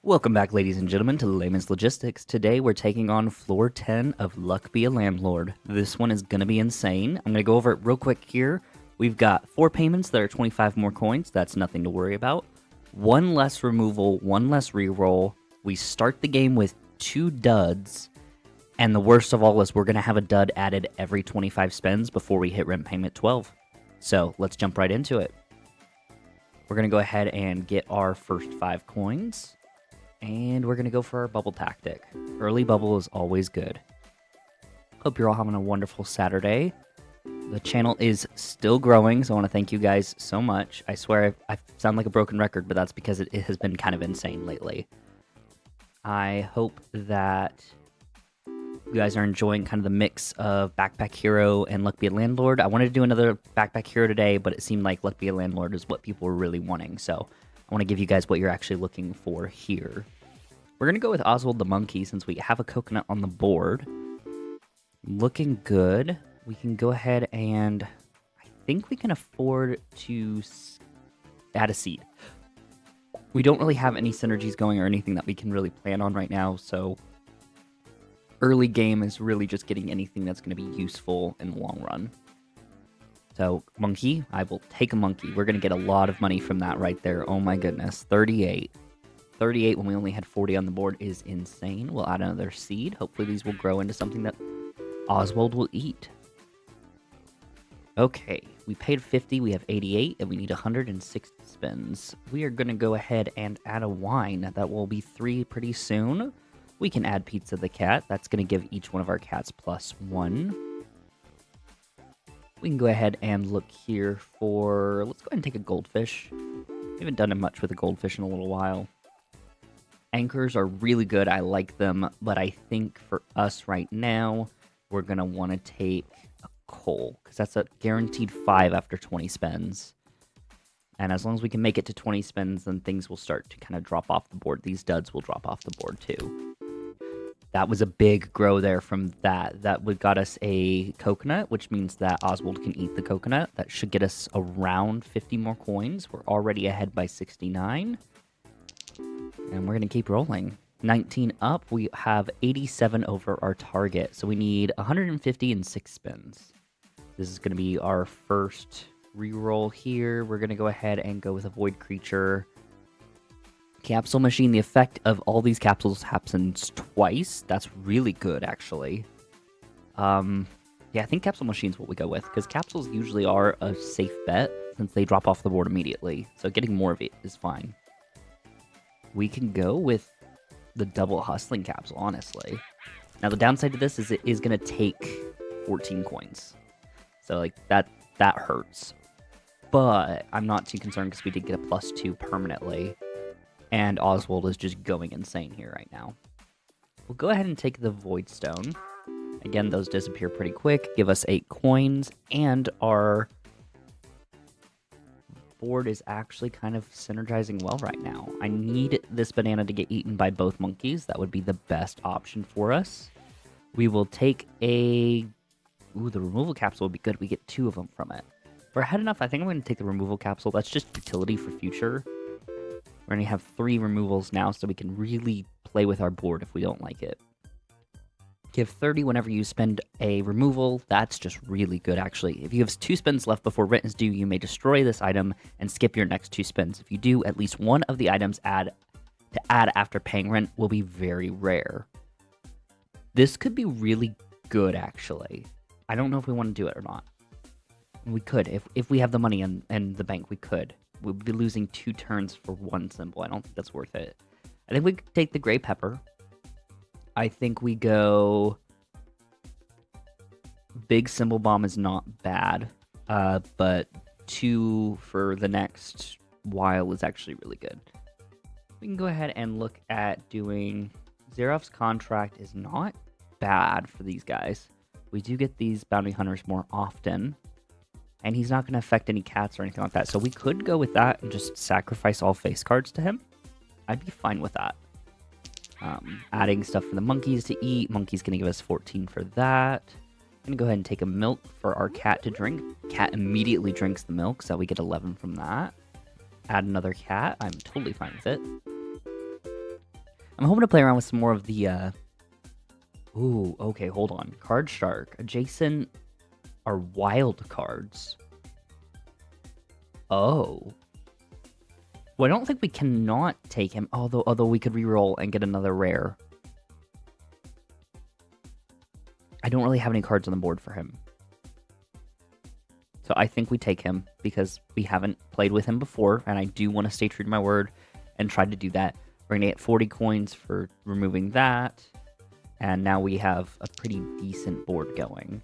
Welcome back, ladies and gentlemen, to Layman's Logistics. Today we're taking on floor 10 of Luck Be a Landlord. This one is going to be insane. I'm going to go over it real quick here. We've got 4 payments that are 25 more coins. That's nothing to worry about. 1 less removal, 1 less reroll. We start the game with 2 duds. And the worst of all is we're going to have a dud added every 25 spends before we hit rent payment 12. So let's jump right into it. We're going to go ahead and get our first 5 coins. And we're going to go for our bubble tactic. Early bubble is always good. Hope you're all having a wonderful Saturday. The channel is still growing, so I want to thank you guys so much. I swear I sound like a broken record, but that's because it has been kind of insane lately. I hope that you guys are enjoying kind of the mix of Backpack Hero and Luck Be a Landlord. I wanted to do another Backpack Hero today, but it seemed like Luck Be a Landlord is what people were really wanting, so I want to give you guys what you're actually looking for here. We're going to go with Oswald the Monkey since we have a coconut on the board. Looking good. We can go ahead and I think we can afford to add a seed. We don't really have any synergies going or anything that we can really plan on right now, so early game is really just getting anything that's going to be useful in the long run. So, monkey, I will take a monkey. We're going to get a lot of money from that right there. Oh my goodness, 38. 38 when we only had 40 on the board is insane. We'll add another seed. Hopefully these will grow into something that Oswald will eat. Okay, we paid 50, we have 88, and we need 160 spins. We are going to go ahead and add a wine. That will be 3 pretty soon. We can add Pizza the Cat. That's going to give each one of our cats +1. We can go ahead and look here for... Let's go ahead and take a goldfish. We haven't done much with a goldfish in a little while. Anchors are really good. I like them, but I think for us right now, we're going to want to take a coal, because that's a guaranteed 5 after 20 spends. And as long as we can make it to 20 spends, then things will start to kind of drop off the board. These duds will drop off the board too. That was a big grow there from that. That got us a coconut, which means that Oswald can eat the coconut. That should get us around 50 more coins. We're already ahead by 69. And we're going to keep rolling. 19 up, we have 87 over our target. So we need 150 and 6 spins. This is going to be our first reroll here. We're going to go ahead and go with a void creature. Capsule machine, the effect of all these capsules happens twice. That's really good, actually. Yeah, I think capsule machine's what we go with, because capsules usually are a safe bet since they drop off the board immediately. So getting more of it is fine. We can go with the double hustling capsule, honestly. Now, the downside to this is it is going to take 14 coins. So, like, that hurts. But I'm not too concerned because we did get a +2 permanently. And Oswald is just going insane here right now. We'll go ahead and take the Void Stone. Again, those disappear pretty quick. Give us 8 coins. And our board is actually kind of synergizing well right now. I need this banana to get eaten by both monkeys. That would be the best option for us. We will take a... Ooh, the removal capsule would be good. We get 2 of them from it. If we're ahead enough, I think I'm going to take the removal capsule. That's just utility for future. We're going to have 3 removals now, so we can really play with our board if we don't like it. Give 30 whenever you spend a removal. That's just really good, actually. If you have 2 spins left before rent is due, you may destroy this item and skip your next 2 spins. If you do, at least one of the items to add after paying rent will be very rare. This could be really good, actually. I don't know if we want to do it or not. We could. If we have the money in the bank, we could. We'd be losing 2 turns for 1 symbol. I don't think that's worth it. I think we could take the gray pepper. I think we go... Big symbol bomb is not bad. But 2 for the next while is actually really good. We can go ahead and look at doing... Xeroph's contract is not bad for these guys. We do get these bounty hunters more often. And he's not going to affect any cats or anything like that. So we could go with that and just sacrifice all face cards to him. I'd be fine with that. Adding stuff for the monkeys to eat. Monkey's going to give us 14 for that. I'm going to go ahead and take a milk for our cat to drink. Cat immediately drinks the milk, so we get 11 from that. Add another cat. I'm totally fine with it. I'm hoping to play around with some more of the, Ooh, okay, hold on. Card Shark. Adjacent are wild cards. Oh. Well, I don't think we cannot take him, although we could reroll and get another rare. I don't really have any cards on the board for him. So I think we take him because we haven't played with him before, and I do want to stay true to my word and try to do that. We're going to get 40 coins for removing that, and now we have a pretty decent board going.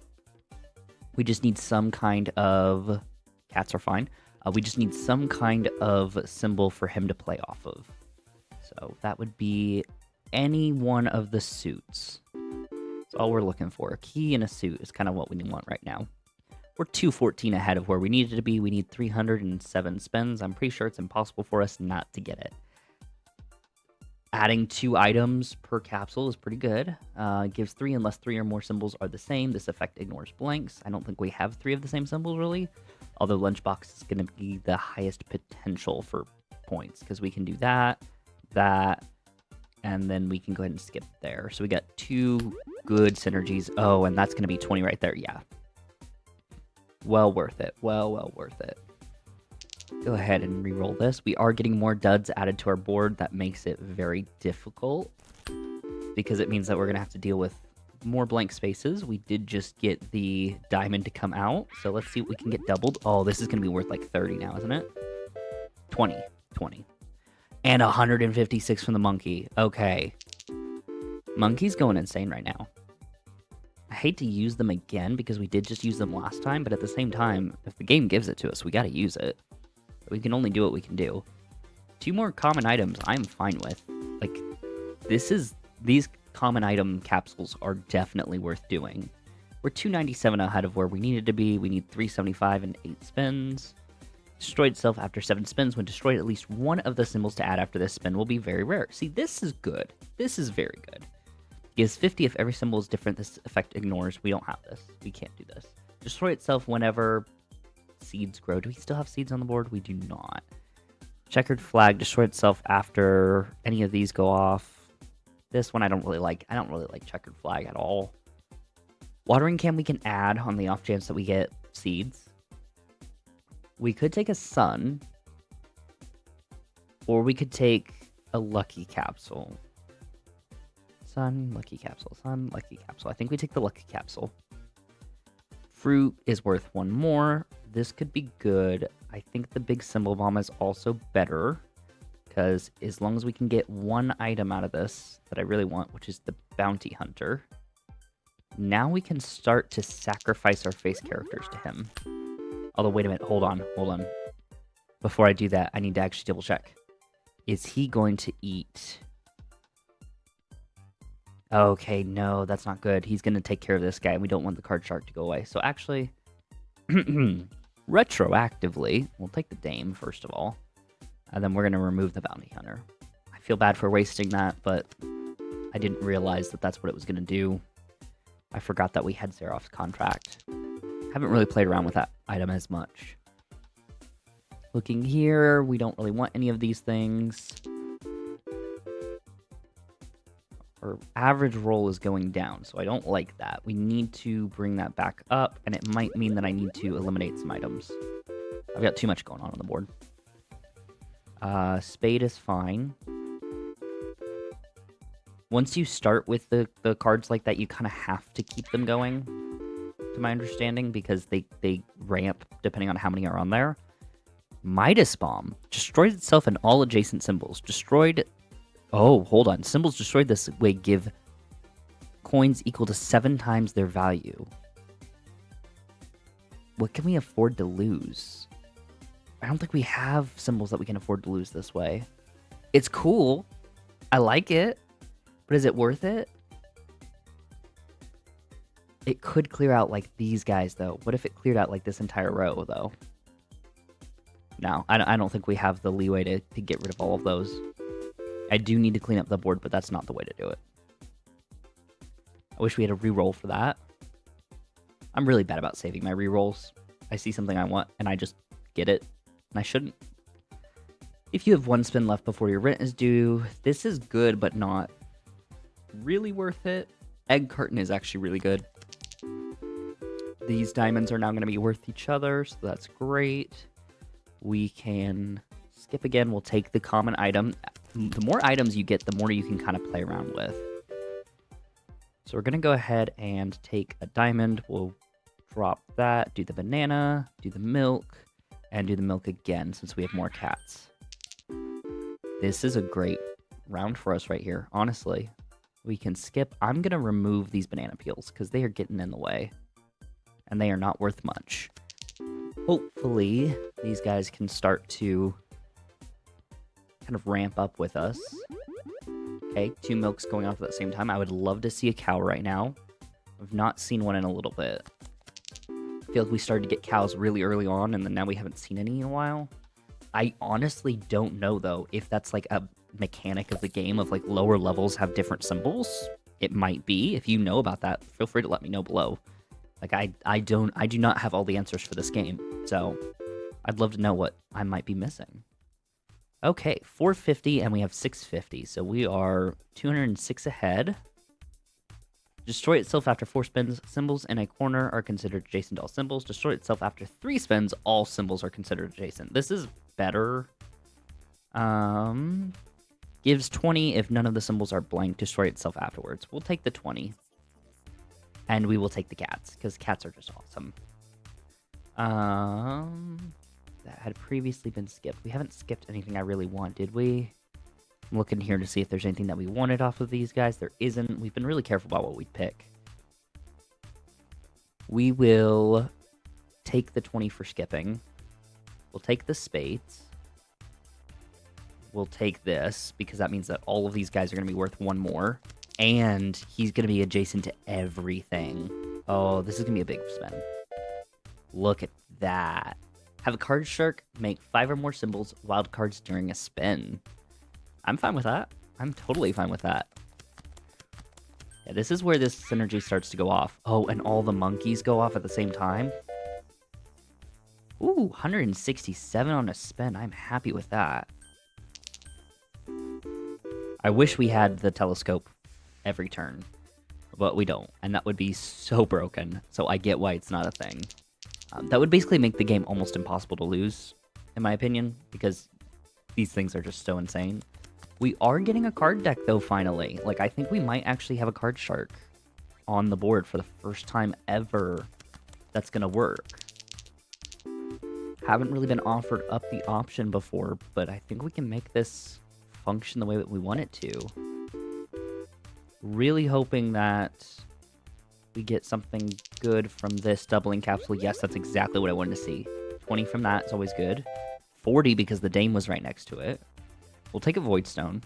We just need some kind of... Cats are fine. We just need some kind of symbol for him to play off of. So that would be any one of the suits. That's all we're looking for. A key and a suit is kind of what we want right now. We're 214 ahead of where we needed to be. We need 307 spins. I'm pretty sure it's impossible for us not to get it. Adding 2 items per capsule is pretty good. Gives 3 unless 3 or more symbols are the same. This effect ignores blanks. I don't think we have 3 of the same symbols, really. Although Lunchbox is going to be the highest potential for points. Because we can do that, and then we can go ahead and skip there. So we got 2 good synergies. Oh, and that's going to be 20 right there. Yeah. Well worth it. Well worth it. Go ahead and re-roll this. We are getting more duds added to our board. That makes it very difficult because it means that we're going to have to deal with more blank spaces. We did just get the diamond to come out, so let's see what we can get doubled. Oh, this is going to be worth like 30 now, isn't it? 20. And 156 from the monkey. Okay. Monkey's going insane right now. I hate to use them again because we did just use them last time, but at the same time, if the game gives it to us, we got to use it. We can only do what we can do. 2 more common items I'm fine with. Like, these common item capsules are definitely worth doing. We're 297 ahead of where we needed to be. We need 375 and 8 spins. Destroyed itself after 7 spins. When destroyed, at least one of the symbols to add after this spin will be very rare. See, this is good. This is very good. Gives 50 if every symbol is different. This effect ignores. We don't have this. We can't do this. Destroy itself whenever seeds grow. Do we still have seeds on the board? We do not. Checkered flag. Destroy itself after any of these go off. This one I don't really like. I don't really like checkered flag at all. Watering can we can add on the off chance that we get seeds. We could take a sun. Or we could take a lucky capsule. Sun, lucky capsule. Sun, lucky capsule. I think we take the lucky capsule. Fruit is worth 1 more. This could be good. I think the big symbol bomb is also better. Because as long as we can get 1 item out of this that I really want, which is the bounty hunter. Now we can start to sacrifice our face characters to him. Although, wait a minute. Hold on. Before I do that, I need to actually double check. Is he going to eat... Okay, no, that's not good. He's going to take care of this guy. We don't want the card shark to go away. So actually, retroactively, we'll take the dame first of all. And then we're going to remove the bounty hunter. I feel bad for wasting that, but I didn't realize that that's what it was going to do. I forgot that we had Zeroff's contract. Haven't really played around with that item as much. Looking here, we don't really want any of these things. Our average roll is going down, so I don't like that. We need to bring that back up, and it might mean that I need to eliminate some items. I've got too much going on the board. Spade is fine. Once you start with the cards like that, you kind of have to keep them going, to my understanding, because they ramp depending on how many are on there. Midas Bomb. Destroyed itself and all adjacent symbols. Destroyed... Oh, hold on. Symbols destroyed this way give coins equal to 7 times their value. What can we afford to lose? I don't think we have symbols that we can afford to lose this way. It's cool. I like it. But is it worth it? It could clear out like these guys, though. What if it cleared out like this entire row, though? No, I don't think we have the leeway to get rid of all of those. I do need to clean up the board, but that's not the way to do it. I wish we had a reroll for that. I'm really bad about saving my rerolls. I see something I want, and I just get it, and I shouldn't. If you have one spin left before your rent is due, this is good, but not really worth it. Egg carton is actually really good. These diamonds are now going to be worth each other, so that's great. We can skip again. We'll take the common item. The more items you get, the more you can kind of play around with. So we're going to go ahead and take a diamond. We'll drop that, do the banana, do the milk, and do the milk again since we have more cats. This is a great round for us right here, honestly. We can skip. I'm going to remove these banana peels because they are getting in the way. And they are not worth much. Hopefully, these guys can start to kind of ramp up with us. Okay, 2 milks going off at the same time. I would love to see a cow right now. I've not seen one in a little bit. I feel like we started to get cows really early on, and then now we haven't seen any in a while. I honestly don't know, though, if that's like a mechanic of the game of like lower levels have different symbols. It might be. If you know about that, feel free to let me know below. Like, I do not have all the answers for this game, so I'd love to know what I might be missing. Okay, 450, and we have 650, so we are 206 ahead. Destroy itself after 4 spins. Symbols in a corner are considered adjacent to all symbols. Destroy itself after 3 spins. All symbols are considered adjacent. This is better. Gives 20 if none of the symbols are blank. Destroy itself afterwards. We'll take the 20. And we will take the cats, because cats are just awesome. That had previously been skipped. We haven't skipped anything I really want, did we? I'm looking here to see if there's anything that we wanted off of these guys. There isn't. We've been really careful about what we pick. We will take the 20 for skipping. We'll take the spades. We'll take this, because that means that all of these guys are going to be worth 1 more. And he's going to be adjacent to everything. Oh, this is going to be a big spin. Look at that. Have a card shark make 5 or more symbols, wild cards during a spin. I'm fine with that. I'm totally fine with that. Yeah, this is where this synergy starts to go off. Oh, and all the monkeys go off at the same time. Ooh, 167 on a spin. I'm happy with that. I wish we had the telescope every turn, but we don't, and that would be so broken, so I get why it's not a thing. That would basically make the game almost impossible to lose, in my opinion, because these things are just so insane. We are getting a card deck, though, finally. Like, I think we might actually have a card shark on the board for the first time ever that's gonna work. Haven't really been offered up the option before, but I think we can make this function the way that we want it to. Really hoping that we get something good from this doubling capsule. Yes, that's exactly what I wanted to see. 20 from that is always good. 40 because the dame was right next to it. We'll take a void stone.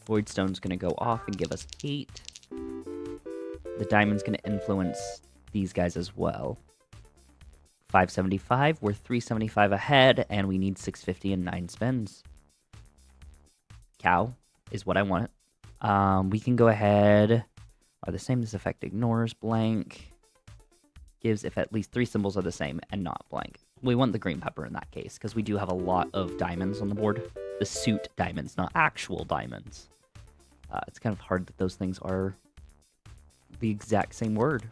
Void stone's going to go off and give us 8. The diamond's going to influence these guys as well. 575, we're 375 ahead, and we need 650 and 9 spins. Cow is what I want. We can go ahead. Are the same. This effect ignores blank. Gives if at least 3 symbols are the same and not blank. We want the green pepper in that case, because we do have a lot of diamonds on the board. The suit diamonds, not actual diamonds. It's kind of hard that those things are the exact same word.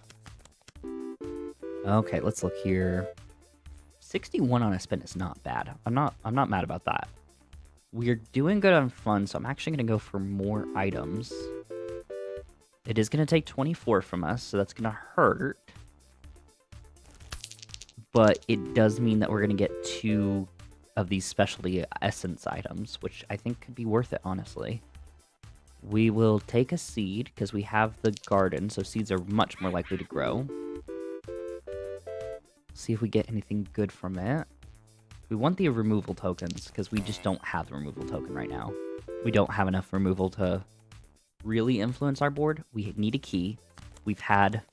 Okay, let's look here. 61 on a spin is not bad. I'm not mad about that. We're doing good on fun, so I'm actually going to go for more items. It is going to take 24 from us, so that's going to hurt. But it does mean that we're going to get 2 of these specialty essence items, which I think could be worth it, honestly. We will take a seed, because we have the garden, so seeds are much more likely to grow. See if we get anything good from it. We want the removal tokens, because we just don't have the removal token right now. We don't have enough removal to really influence our board. We need a key. We've had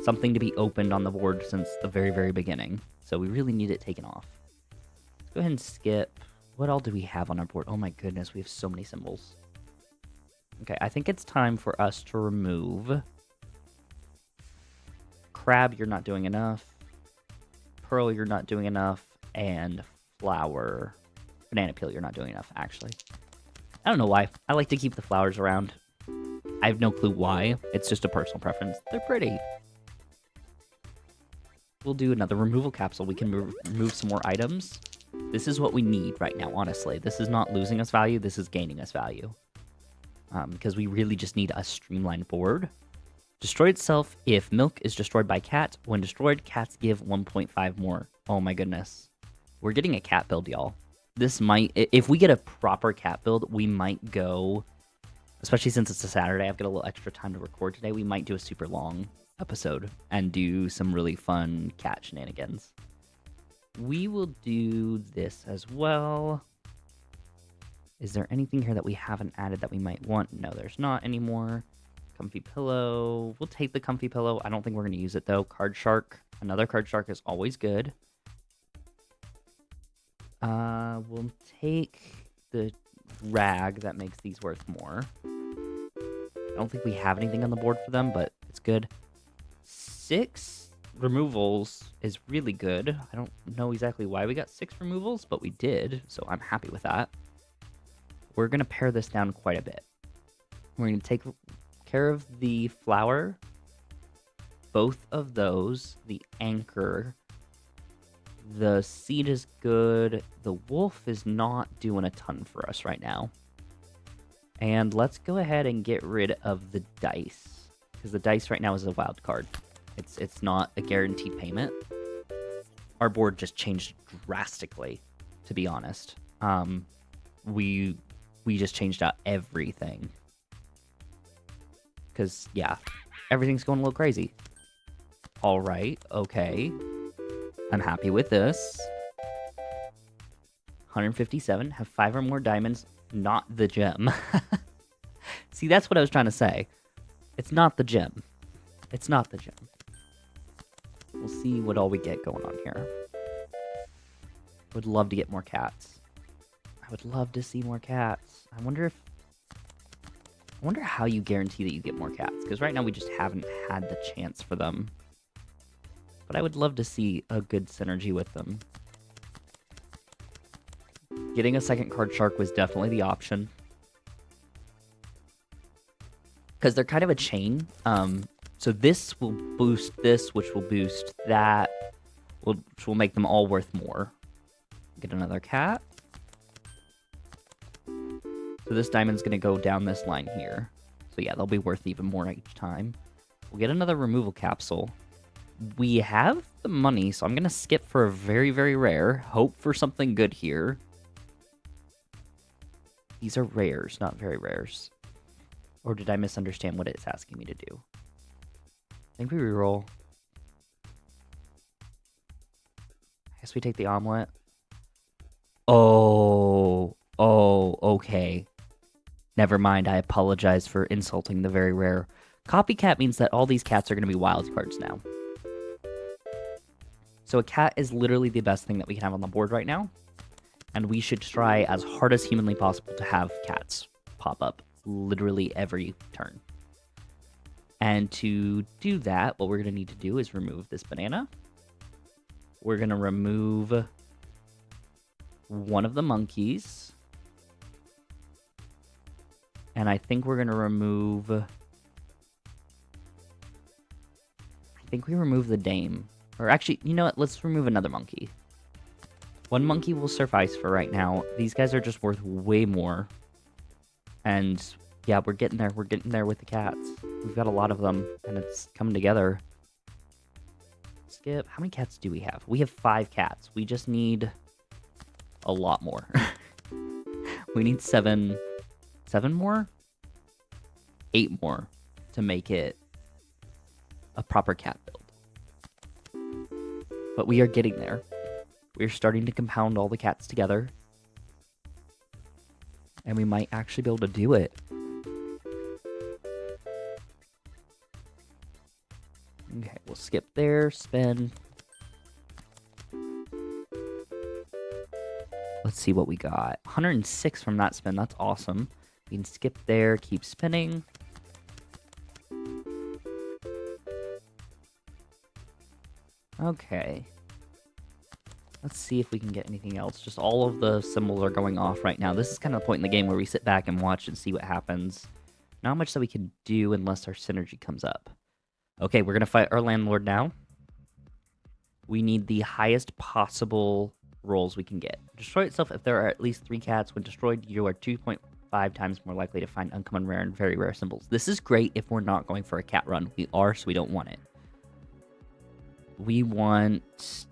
something to be opened on the board since the very, very beginning. So we really need it taken off. Let's go ahead and skip. What all do we have on our board? Oh my goodness, we have so many symbols. Okay, I think it's time for us to remove... Crab, you're not doing enough. Pearl, you're not doing enough. And flower. Banana peel, you're not doing enough, actually. I don't know why. I like to keep the flowers around. I have no clue why. It's just a personal preference. They're pretty. We'll do another removal capsule. We can remove some more items. This is what we need right now, honestly. This is not losing us value. This is gaining us value. Because we really just need a streamlined board. Destroy itself if milk is destroyed by cat. When destroyed, cats give 1.5 more. Oh my goodness. We're getting a cat build, y'all. This might... If we get a proper cat build, we might go... Especially since it's a Saturday, I've got a little extra time to record today. We might do a super long episode and do some really fun cat shenanigans. We will do this as well. Is there anything here that we haven't added that we might want? No, there's not anymore. Comfy pillow. We'll take the comfy pillow. I don't think we're going to use it, though. Card shark. Another card shark is always good. We'll take the rag that makes these worth more. I don't think we have anything on the board for them, but it's good. 6 removals is really good. I don't know exactly why we got 6 removals, but we did, so I'm happy with that. We're going to pare this down quite a bit. We're going to take care of the flower, both of those, the anchor. The seed is good. The wolf is not doing a ton for us right now. And let's go ahead and get rid of the dice, because the dice right now is a wild card. It's not a guaranteed payment. Our board just changed drastically, to be honest. We just changed out everything. Because, yeah, everything's going a little crazy. All right, okay. I'm happy with this. 157, have 5 or more diamonds, not the gem. See, that's what I was trying to say. It's not the gem. It's not the gem. We'll see what all we get going on here. Would love to get more cats. I would love to see more cats. I wonder how you guarantee that you get more cats, because right now we just haven't had the chance for them. But I would love to see a good synergy with them. Getting a second card shark was definitely the option, because they're kind of a chain. So this will boost this, which will boost that, which will make them all worth more. Get another cat. So this diamond's going to go down this line here. So yeah, they'll be worth even more each time. We'll get another removal capsule. We have the money, so I'm going to skip for a very, very rare. Hope for something good here. These are rares, not very rares. Or did I misunderstand what it's asking me to do? I think we reroll. I guess we take the omelet. Oh, okay. Never mind, I apologize for insulting the very rare. Copycat means that all these cats are going to be wild cards now. So a cat is literally the best thing that we can have on the board right now. And we should try as hard as humanly possible to have cats pop up literally every turn. And to do that, what we're going to need to do is remove this banana. We're going to remove one of the monkeys. And I think we're going to remove... I think we remove the dame. Or actually, you know what? Let's remove another monkey. One monkey will suffice for right now. These guys are just worth way more. And yeah, we're getting there. We're getting there with the cats. We've got a lot of them, and it's coming together. Skip. How many cats do we have? We have 5 cats. We just need a lot more. We need 7 more? 8 more to make it a proper cat build. But we are getting there. We're starting to compound all the cats together. And we might actually be able to do it. Okay, we'll skip there, spin. Let's see what we got. 106 from that spin, that's awesome. We can skip there, keep spinning. Okay. Let's see if we can get anything else. Just all of the symbols are going off right now. This is kind of the point in the game where we sit back and watch and see what happens. Not much that we can do unless our synergy comes up. Okay, we're going to fight our landlord now. We need the highest possible rolls we can get. Destroy itself if there are at least 3 cats. When destroyed, you are 2.5 times more likely to find uncommon, rare, and very rare symbols. This is great if we're not going for a cat run. We are, so we don't want it. We want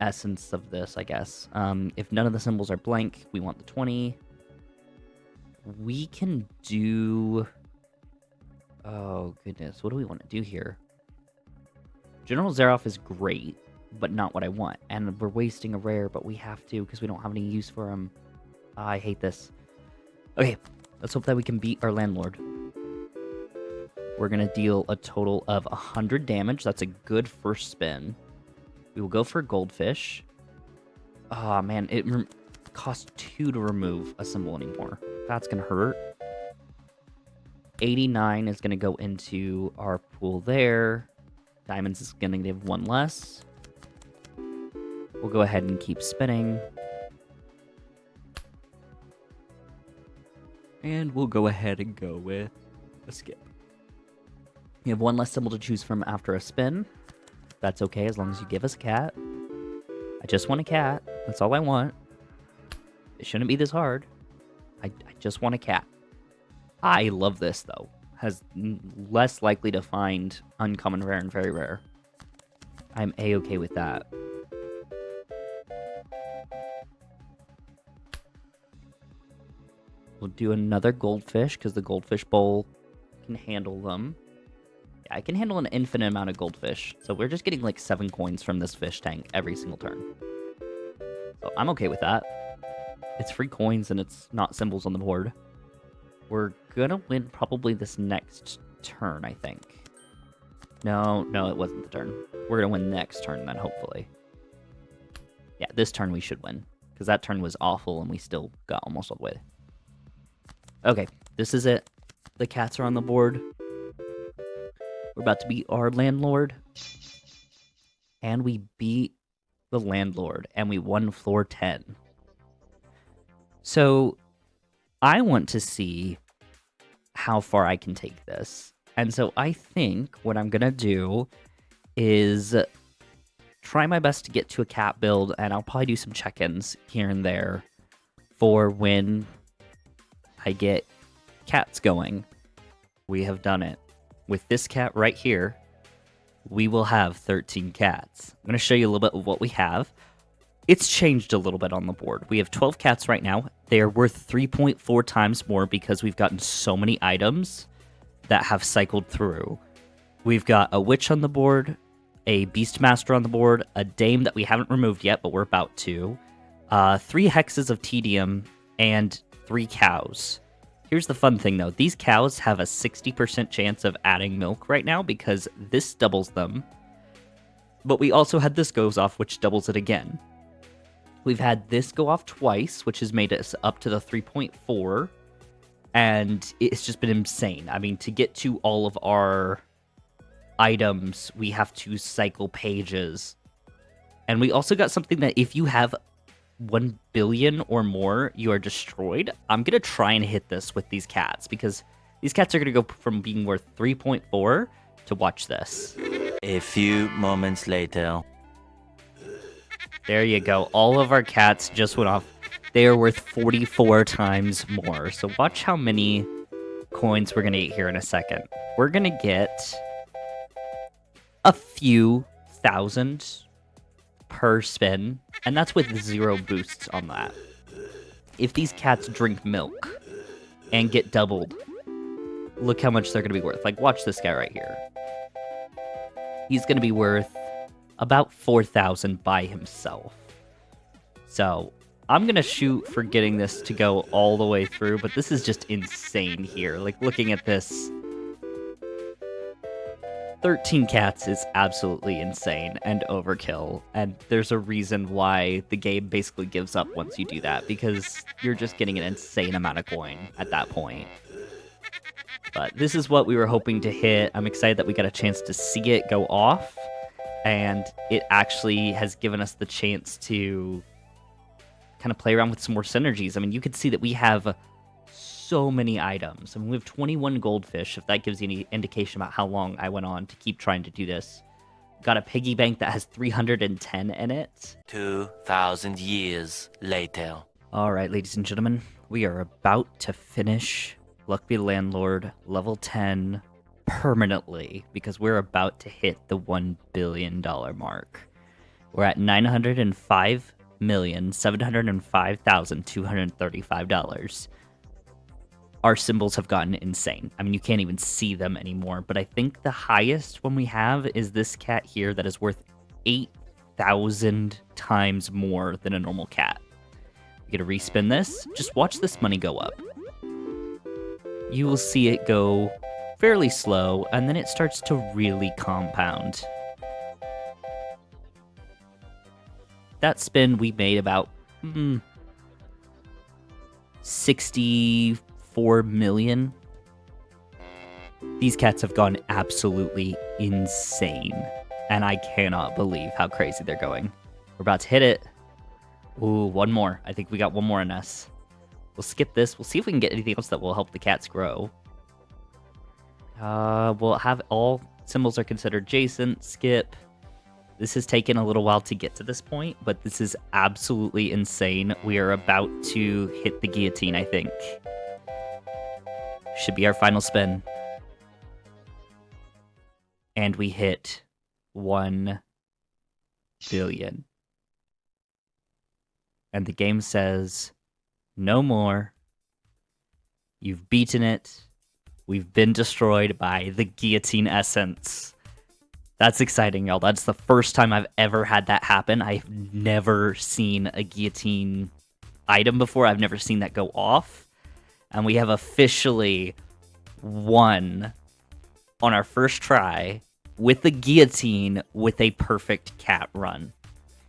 essence of this, I guess. If none of the symbols are blank, we want the 20. We can do... Oh, goodness. What do we want to do here? General Zaroff is great, but not what I want. And we're wasting a rare, but we have to because we don't have any use for him. I hate this. Okay, let's hope that we can beat our landlord. We're going to deal a total of 100 damage. That's a good first spin. We will go for goldfish. Oh, man, it costs 2 to remove a symbol anymore. That's going to hurt. 89 is going to go into our pool there. Diamonds is going to give 1 less. We'll go ahead and keep spinning. And we'll go ahead and go with a skip. We have 1 less symbol to choose from after a spin. That's okay as long as you give us a cat. I just want a cat. That's all I want. It shouldn't be this hard. I just want a cat. I love this, though. Has less likely to find uncommon, rare, and very rare. I'm A-okay with that. We'll do another goldfish, because the goldfish bowl can handle them. Yeah, I can handle an infinite amount of goldfish. So we're just getting like 7 coins from this fish tank every single turn. So I'm okay with that. It's free coins and it's not symbols on the board. We're gonna win probably this next turn, I think. No, it wasn't the turn. We're gonna win next turn then, hopefully. Yeah, this turn we should win. Because that turn was awful and we still got almost all the way. Okay, this is it. The cats are on the board. We're about to beat our landlord. And we beat the landlord. And we won floor 10. So, I want to see how far I can take this. And so I think what I'm going to do is try my best to get to a cat build. And I'll probably do some check-ins here and there for when I get cats going. We have done it. With this cat right here, we will have 13 cats. I'm going to show you a little bit of what we have. It's changed a little bit on the board. We have 12 cats right now. They are worth 3.4 times more because we've gotten so many items that have cycled through. We've got a witch on the board, a beastmaster on the board, a dame that we haven't removed yet, but we're about to, 3 hexes of tedium, and 3 cows. Here's the fun thing, though. These cows have a 60% chance of adding milk right now because this doubles them. But we also had this goes off, which doubles it again. We've had this go off twice, which has made us up to the 3.4. And it's just been insane. I mean, to get to all of our items, we have to cycle pages. And we also got something that if you have 1 billion or more, you are destroyed. I'm going to try and hit this with these cats because these cats are going to go from being worth 3.4 to watch this. A few moments later. There you go. All of our cats just went off. They are worth 44 times more. So watch how many coins we're going to get here in a second. We're going to get a few thousand per spin, and that's with 0 boosts on that. If these cats drink milk and get doubled, look how much they're going to be worth. Like, watch this guy right here. He's going to be worth about 4,000 by himself. So, I'm going to shoot for getting this to go all the way through, but this is just insane here. Like, looking at this, 13 cats is absolutely insane and overkill, and there's a reason why the game basically gives up once you do that, because you're just getting an insane amount of coin at that point. But this is what we were hoping to hit. I'm excited that we got a chance to see it go off, and it actually has given us the chance to kind of play around with some more synergies. I mean, you could see that we have so many items. I mean, we have 21 goldfish, if that gives you any indication about how long I went on to keep trying to do this. Got a piggy bank that has 310 in it. 2,000 years later. All right, ladies and gentlemen, we are about to finish Luck Be Landlord level 10 permanently because we're about to hit the $1 billion mark. We're at $905,705,235. Our symbols have gotten insane. I mean, you can't even see them anymore, but I think the highest one we have is this cat here that is worth 8,000 times more than a normal cat. We get to respin this. Just watch this money go up. You will see it go fairly slow, and then it starts to really compound. That spin, we made about 64 million. These cats have gone absolutely insane, and I cannot believe how crazy they're going. We're about to hit it. Ooh, one more. I think we got one more in us. We'll skip this. We'll see if we can get anything else that will help the cats grow. We'll have all symbols are considered adjacent. Skip. This has taken a little while to get to this point, but this is absolutely insane. We are about to hit the guillotine, I think. Should be our final spin. And we hit 1 billion. And the game says, no more. You've beaten it. We've been destroyed by the guillotine essence. That's exciting, y'all. That's the first time I've ever had that happen. I've never seen a guillotine item before. I've never seen that go off. And we have officially won on our first try with the guillotine with a perfect cat run.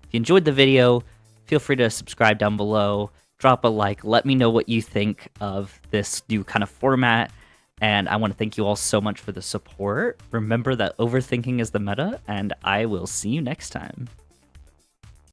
If you enjoyed the video, feel free to subscribe down below. Drop a like. Let me know what you think of this new kind of format. And I want to thank you all so much for the support. Remember that overthinking is the meta, and I will see you next time.